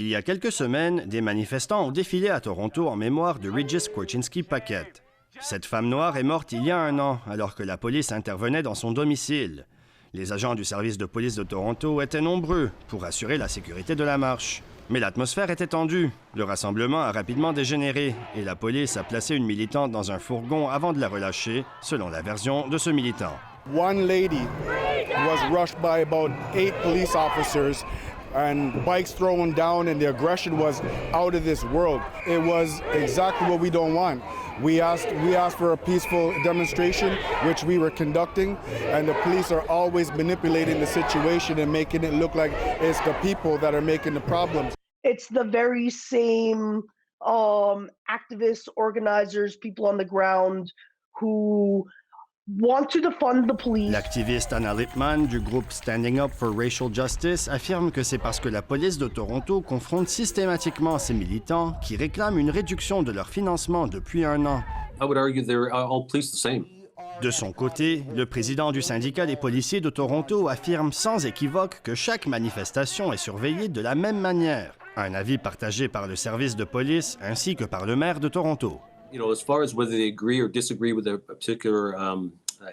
Il y a quelques semaines, des manifestants ont défilé à Toronto en mémoire de Regis Korchinski-Paquette. Cette femme noire est morte il y a 1 an, alors que la police intervenait dans son domicile. Les agents du service de police de Toronto étaient nombreux pour assurer la sécurité de la marche. Mais l'atmosphère était tendue. Le rassemblement a rapidement dégénéré et la police a placé une militante dans un fourgon avant de la relâcher, selon la version de ce militant. One lady was rushed by about 8 police officers and bikes thrown down, and the aggression was out of this world. It was exactly what we don't want. We asked for a peaceful demonstration, which we were conducting, and the police are always manipulating the situation and making it look like it's the people that are making the problems. It's the very same activists, organizers, people on the ground who want to defund the police. L'activiste Anna Lippman du groupe Standing Up for Racial Justice affirme que c'est parce que la police de Toronto confronte systématiquement ces militants qui réclament une réduction de leur financement depuis 1 an. I would argue they're all policed the same. De son côté, le président du syndicat des policiers de Toronto affirme sans équivoque que chaque manifestation est surveillée de la même manière. Un avis partagé par le service de police ainsi que par le maire de Toronto. You know, as far as whether they agree or disagree with a particular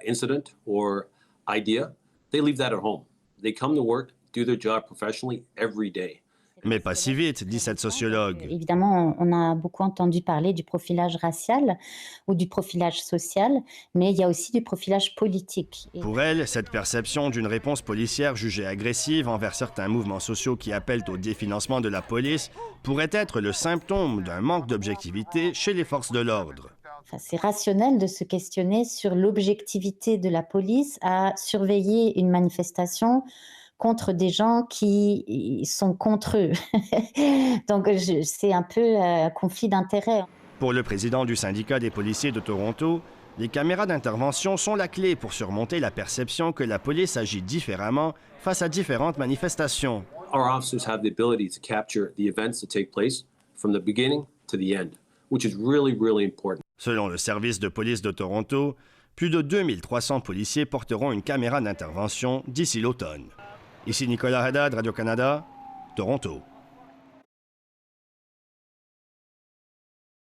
incident or idea, they leave that at home. They come to work, do their job professionally every day. Mais pas si vite, dit cette sociologue. Évidemment, on a beaucoup entendu parler du profilage racial ou du profilage social, mais il y a aussi du profilage politique. Pour elle, cette perception d'une réponse policière jugée agressive envers certains mouvements sociaux qui appellent au définancement de la police pourrait être le symptôme d'un manque d'objectivité chez les forces de l'ordre. Enfin, c'est rationnel de se questionner sur l'objectivité de la police à surveiller une manifestation contre des gens qui sont contre eux. Donc c'est un peu un conflit d'intérêts. Pour le président du syndicat des policiers de Toronto, les caméras d'intervention sont la clé pour surmonter la perception que la police agit différemment face à différentes manifestations. Our officers have the ability to capture the events that take place from the beginning to the end, which is really, really important. Selon le service de police de Toronto, plus de 2300 policiers porteront une caméra d'intervention d'ici l'automne. Ici Nicolas Haddad, Radio-Canada, Toronto.